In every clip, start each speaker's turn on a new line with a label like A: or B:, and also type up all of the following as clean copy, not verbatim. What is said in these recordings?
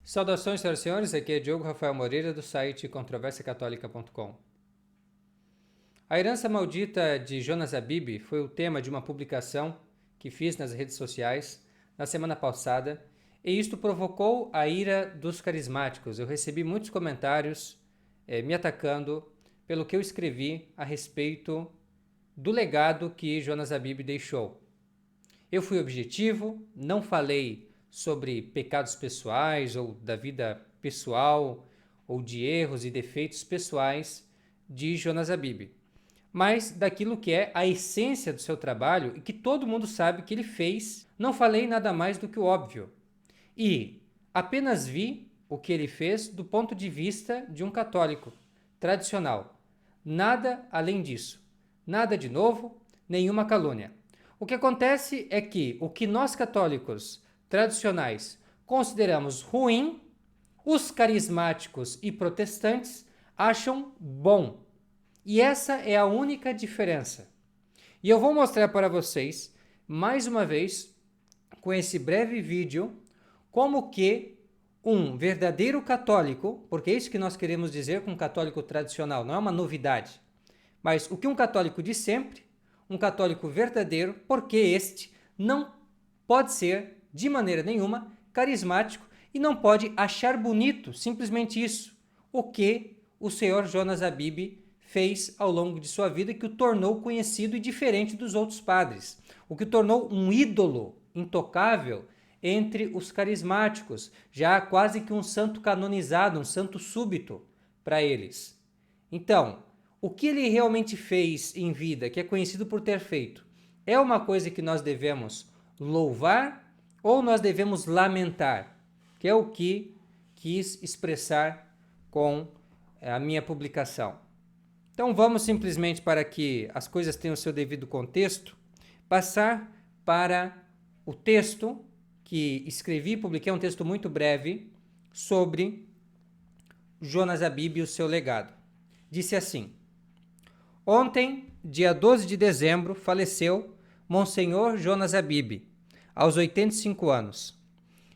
A: Saudações, senhoras e senhores, aqui é Diogo Rafael Moreira do site controversiacatólica.com. A herança maldita de Jonas Abib foi o tema de uma publicação que fiz nas redes sociais na semana passada e isto provocou a ira dos carismáticos. Eu recebi muitos comentários me atacando pelo que eu escrevi a respeito do legado que Jonas Abib deixou. Eu fui objetivo, não falei sobre pecados pessoais ou da vida pessoal ou de erros e defeitos pessoais de Jonas Abib, mas daquilo que é a essência do seu trabalho e que todo mundo sabe que ele fez. Não falei nada mais do que o óbvio e apenas vi o que ele fez do ponto de vista de um católico tradicional. Nada além disso, nada de novo, nenhuma calúnia. O que acontece é que o que nós católicos tradicionais consideramos ruim, os carismáticos e protestantes acham bom. E essa é a única diferença. E eu vou mostrar para vocês, mais uma vez, com esse breve vídeo, como que um verdadeiro católico, porque é isso que nós queremos dizer com um católico tradicional, não é uma novidade, mas o que um católico de sempre, um católico verdadeiro, porque este não pode ser, de maneira nenhuma, carismático e não pode achar bonito, simplesmente isso, o que o senhor Jonas Abib fez ao longo de sua vida, que o tornou conhecido e diferente dos outros padres, o que o tornou um ídolo intocável entre os carismáticos, já quase que um santo canonizado, um santo súbito para eles. Então, o que ele realmente fez em vida, que é conhecido por ter feito, é uma coisa que nós devemos louvar ou nós devemos lamentar? Que é o que quis expressar com a minha publicação. Então vamos simplesmente, para que as coisas tenham o seu devido contexto, passar para o texto que escrevi, publiquei um texto muito breve sobre Jonas Abib e o seu legado. Disse assim: ontem, dia 12 de dezembro, faleceu Monsenhor Jonas Abib, aos 85 anos.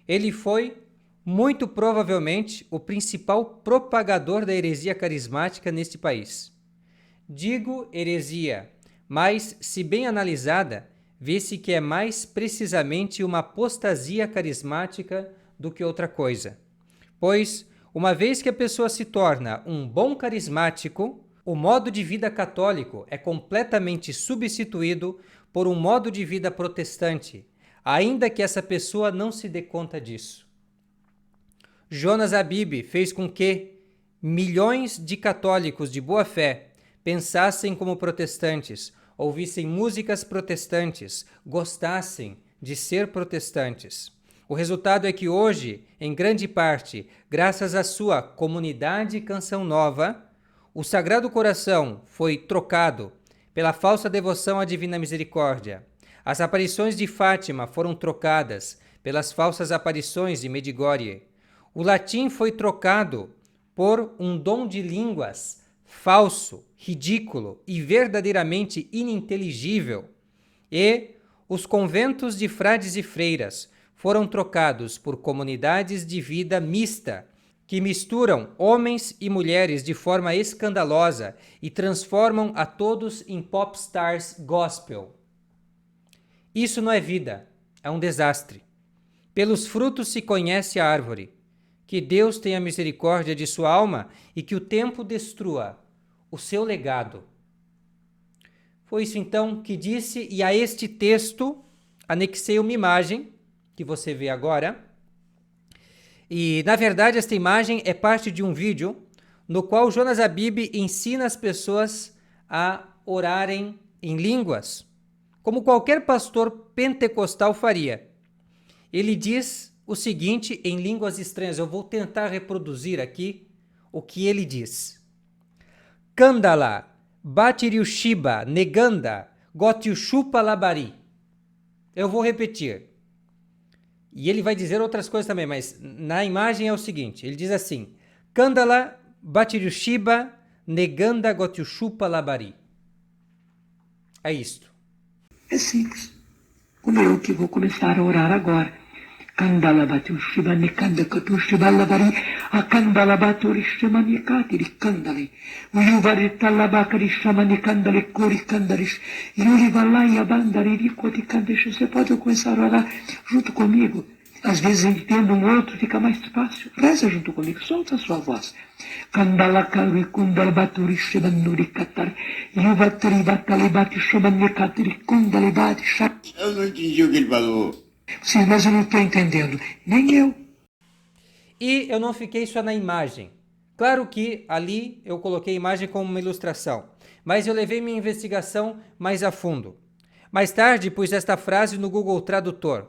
A: Ele foi, muito provavelmente, o principal propagador da heresia carismática neste país. Digo heresia, mas, se bem analisada, vê-se que é mais precisamente uma apostasia carismática do que outra coisa. Pois, uma vez que a pessoa se torna um bom carismático, o modo de vida católico é completamente substituído por um modo de vida protestante, ainda que essa pessoa não se dê conta disso. Jonas Abib fez com que milhões de católicos de boa fé pensassem como protestantes, ouvissem músicas protestantes, gostassem de ser protestantes. O resultado é que hoje, em grande parte, graças à sua comunidade Canção Nova, o Sagrado Coração foi trocado pela falsa devoção à Divina Misericórdia. As aparições de Fátima foram trocadas pelas falsas aparições de Medjugorje. O latim foi trocado por um dom de línguas falso, ridículo e verdadeiramente ininteligível. E os conventos de frades e freiras foram trocados por comunidades de vida mista, que misturam homens e mulheres de forma escandalosa e transformam a todos em popstars gospel. Isso não é vida, é um desastre. Pelos frutos se conhece a árvore. Que Deus tenha misericórdia de sua alma e que o tempo destrua o seu legado. Foi isso então que disse, e a este texto anexei uma imagem que você vê agora. E, na verdade, esta imagem é parte de um vídeo no qual Jonas Abib ensina as pessoas a orarem em línguas, como qualquer pastor pentecostal faria. Ele diz o seguinte em línguas estranhas. Eu vou tentar reproduzir aqui o que ele diz. Kandala, Batiriushiba, Neganda, Gotiushupa Labari. Eu vou repetir. E ele vai dizer outras coisas também, mas na imagem é o seguinte. Ele diz assim: Kandala, Batiriushiba, Neganda, Gotiushupa Labari. É isto.
B: É simples. Como eu que vou começar a orar agora. Kandalabatu Shivani Kandakatu Shivalabari, Akandalabaturi Shimani Katiri Kandali, Uyuvari Talabakari Shamani Kandali Kuri Kandarish, Yurivalaya Bandari Rikoti Kandish. Você pode começar a orar junto comigo. Às vezes entendo um outro, fica mais fácil. Reza junto comigo, solta a sua voz. Kandalakari Kundalabaturi Shivanuri Katari, Yuvatari Batalibati Shimani Katiri Kundalibati Shak.
C: Eu não entendi o que ele falou.
B: Sim, mas eu não estou entendendo. Nem eu.
A: E eu não fiquei só na imagem. Claro que ali eu coloquei a imagem como uma ilustração, mas eu levei minha investigação mais a fundo. Mais tarde pus esta frase no Google Tradutor,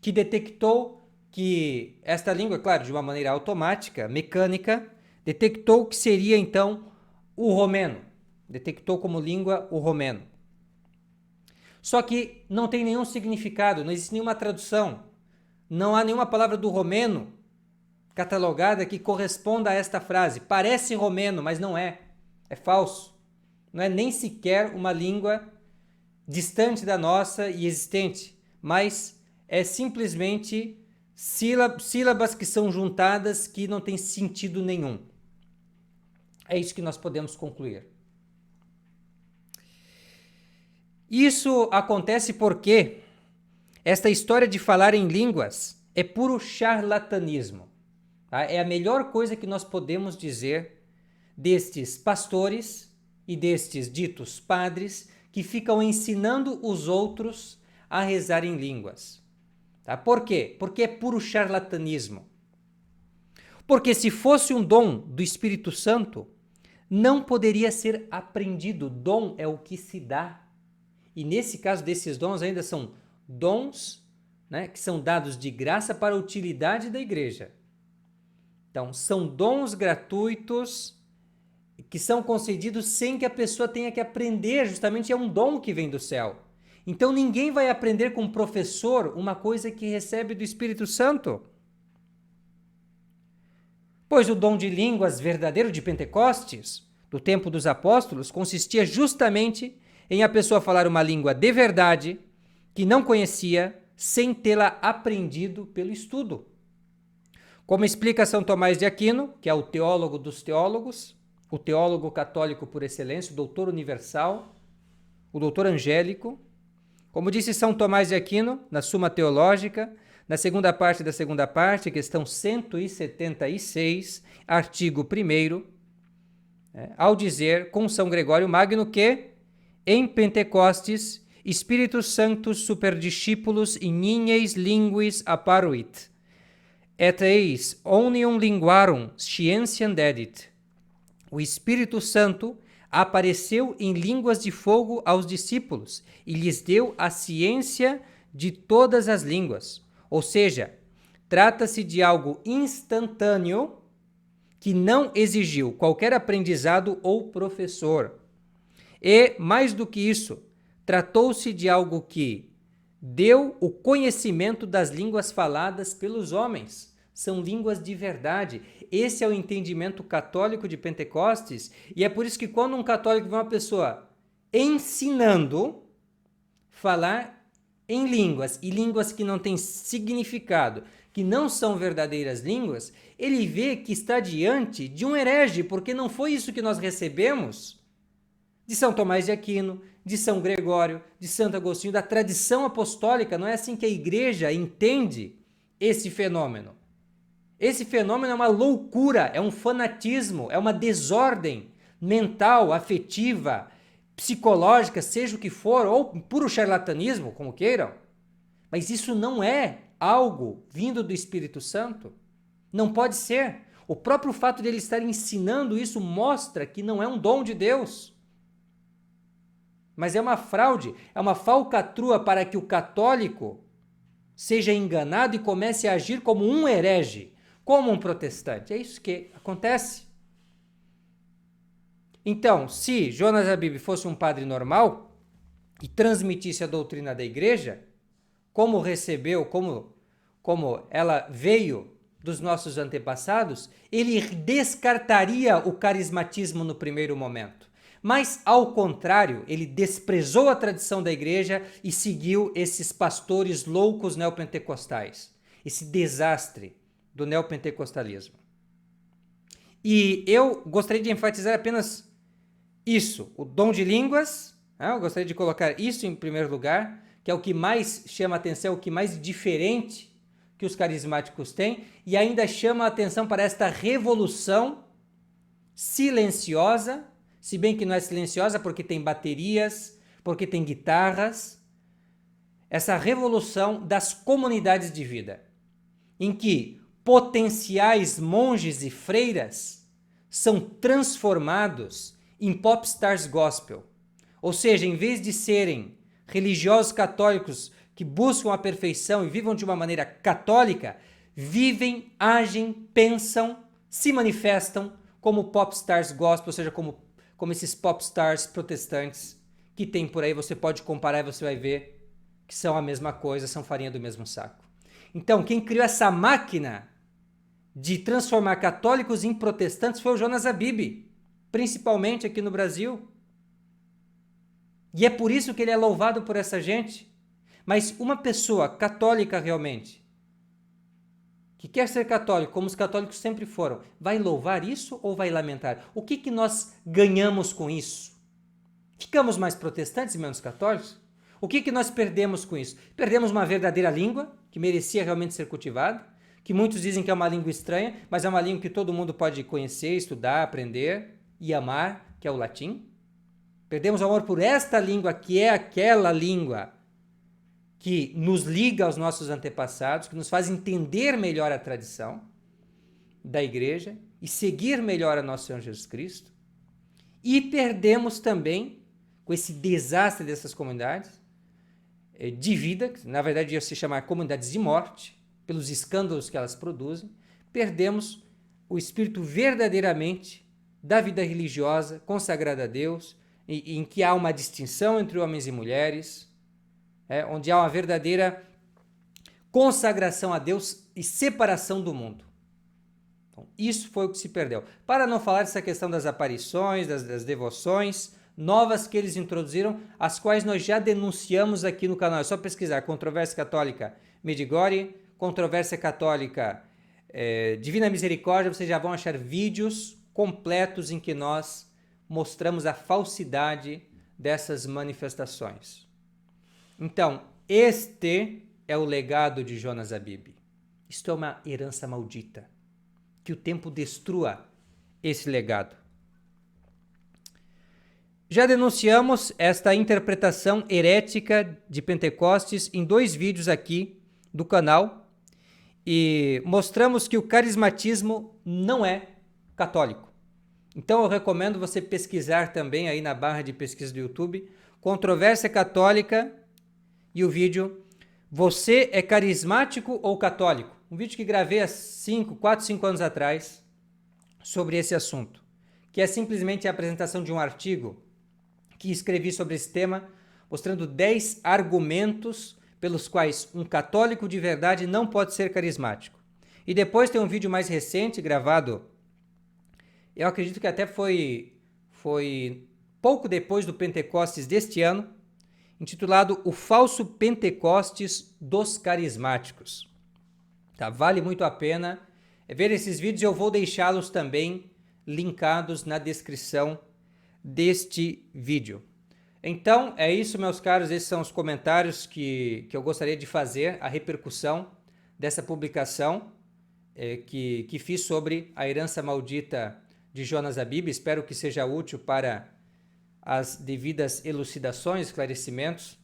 A: que detectou que esta língua, claro, de uma maneira automática, mecânica, detectou que seria então o romeno. Detectou como língua o romeno. Só que não tem nenhum significado, não existe nenhuma tradução. Não há nenhuma palavra do romeno catalogada que corresponda a esta frase. Parece romeno, mas não é. É falso. Não é nem sequer uma língua distante da nossa e existente, mas é simplesmente sílabas que são juntadas que não têm sentido nenhum. É isso que nós podemos concluir. Isso acontece porque esta história de falar em línguas é puro charlatanismo. Tá? É a melhor coisa que nós podemos dizer destes pastores e destes ditos padres que ficam ensinando os outros a rezar em línguas. Tá? Por quê? Porque é puro charlatanismo. Porque se fosse um dom do Espírito Santo, não poderia ser aprendido. Dom é o que se dá. E nesse caso desses dons ainda são dons, né, que são dados de graça para a utilidade da igreja. Então, são dons gratuitos que são concedidos sem que a pessoa tenha que aprender, justamente é um dom que vem do céu. Então, ninguém vai aprender com um professor uma coisa que recebe do Espírito Santo. Pois o dom de línguas verdadeiro de Pentecostes, do tempo dos apóstolos, consistia justamente em a pessoa falar uma língua de verdade, que não conhecia, sem tê-la aprendido pelo estudo. Como explica São Tomás de Aquino, que é o teólogo dos teólogos, o teólogo católico por excelência, o doutor universal, o doutor angélico, como disse São Tomás de Aquino, na Suma Teológica, na segunda parte, questão 176, artigo 1º, ao dizer com São Gregório Magno que em Pentecostes, Spiritus Sanctus super discípulos ignes linguis apparuit, et eis omnium linguarum scientiam dedit. O Espírito Santo apareceu em línguas de fogo aos discípulos e lhes deu a ciência de todas as línguas. Ou seja, trata-se de algo instantâneo que não exigiu qualquer aprendizado ou professor. E, mais do que isso, tratou-se de algo que deu o conhecimento das línguas faladas pelos homens. São línguas de verdade. Esse é o entendimento católico de Pentecostes, e é por isso que quando um católico vê uma pessoa ensinando falar em línguas, e línguas que não têm significado, que não são verdadeiras línguas, ele vê que está diante de um herege, porque não foi isso que nós recebemos de São Tomás de Aquino, de São Gregório, de Santo Agostinho, da tradição apostólica. Não é assim que a igreja entende esse fenômeno. Esse fenômeno é uma loucura, é um fanatismo, é uma desordem mental, afetiva, psicológica, seja o que for, ou puro charlatanismo, como queiram. Mas isso não é algo vindo do Espírito Santo. Não pode ser. O próprio fato de ele estar ensinando isso mostra que não é um dom de Deus. Mas é uma fraude, é uma falcatrua para que o católico seja enganado e comece a agir como um herege, como um protestante. É isso que acontece. Então, se Jonas Abib fosse um padre normal e transmitisse a doutrina da igreja, como recebeu, como ela veio dos nossos antepassados, ele descartaria o carismatismo no primeiro momento. Mas, ao contrário, ele desprezou a tradição da igreja e seguiu esses pastores loucos neopentecostais. esse desastre do neopentecostalismo. E eu gostaria de enfatizar apenas isso, o dom de línguas, eu gostaria de colocar isso em primeiro lugar, que é o que mais chama a atenção, o que mais diferente que os carismáticos têm, e ainda chama a atenção para esta revolução silenciosa, se bem que não é silenciosa porque tem baterias, porque tem guitarras, essa revolução das comunidades de vida, em que potenciais monges e freiras são transformados em popstars gospel. Ou seja, em vez de serem religiosos católicos que buscam a perfeição e vivam de uma maneira católica, vivem, agem, pensam, se manifestam como popstars gospel, ou seja, como esses popstars protestantes que tem por aí. Você pode comparar e você vai ver que são a mesma coisa, são farinha do mesmo saco. Então, quem criou essa máquina de transformar católicos em protestantes foi o Jonas Abib, principalmente aqui no Brasil. E é por isso que ele é louvado por essa gente. Mas uma pessoa católica realmente, que quer ser católico, como os católicos sempre foram, vai louvar isso ou vai lamentar? O que nós ganhamos com isso? Ficamos mais protestantes e menos católicos? O que nós perdemos com isso? Perdemos uma verdadeira língua, que merecia realmente ser cultivada, que muitos dizem que é uma língua estranha, mas é uma língua que todo mundo pode conhecer, estudar, aprender e amar, que é o latim. Perdemos o amor por esta língua, que é aquela língua que nos liga aos nossos antepassados, que nos faz entender melhor a tradição da igreja e seguir melhor a nosso Senhor Jesus Cristo. E perdemos também, com esse desastre dessas comunidades de vida, que na verdade ia se chamar comunidades de morte, pelos escândalos que elas produzem, perdemos o espírito verdadeiramente da vida religiosa, consagrada a Deus, em que há uma distinção entre homens e mulheres, onde há uma verdadeira consagração a Deus e separação do mundo. Então, isso foi o que se perdeu. Para não falar dessa questão das aparições, das devoções novas que eles introduziram, as quais nós já denunciamos aqui no canal. É só pesquisar Controvérsia Católica Medjugorje, Controvérsia Católica Divina Misericórdia, vocês já vão achar vídeos completos em que nós mostramos a falsidade dessas manifestações. Então, este é o legado de Jonas Abib. Isto é uma herança maldita. Que o tempo destrua esse legado. Já denunciamos esta interpretação herética de Pentecostes em 2 vídeos aqui do canal e mostramos que o carismatismo não é católico. Então eu recomendo você pesquisar também aí na barra de pesquisa do YouTube, Controvérsia Católica e o vídeo Você é carismático ou católico? Um vídeo que gravei há 4, 5 anos atrás sobre esse assunto, que é simplesmente a apresentação de um artigo que escrevi sobre esse tema, mostrando 10 argumentos pelos quais um católico de verdade não pode ser carismático. E depois tem um vídeo mais recente, gravado, eu acredito que até foi pouco depois do Pentecostes deste ano, intitulado O Falso Pentecostes dos Carismáticos. Tá? Vale muito a pena ver esses vídeos, eu vou deixá-los também linkados na descrição deste vídeo. Então, é isso, meus caros, esses são os comentários que eu gostaria de fazer, a repercussão dessa publicação que fiz sobre a herança maldita de Jonas Abib. Espero que seja útil para as devidas elucidações, esclarecimentos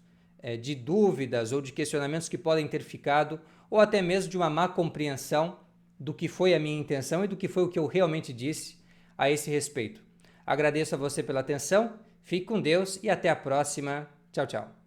A: de dúvidas ou de questionamentos que podem ter ficado, ou até mesmo de uma má compreensão do que foi a minha intenção e do que foi o que eu realmente disse a esse respeito. Agradeço a você pela atenção, fique com Deus e até a próxima. Tchau, tchau.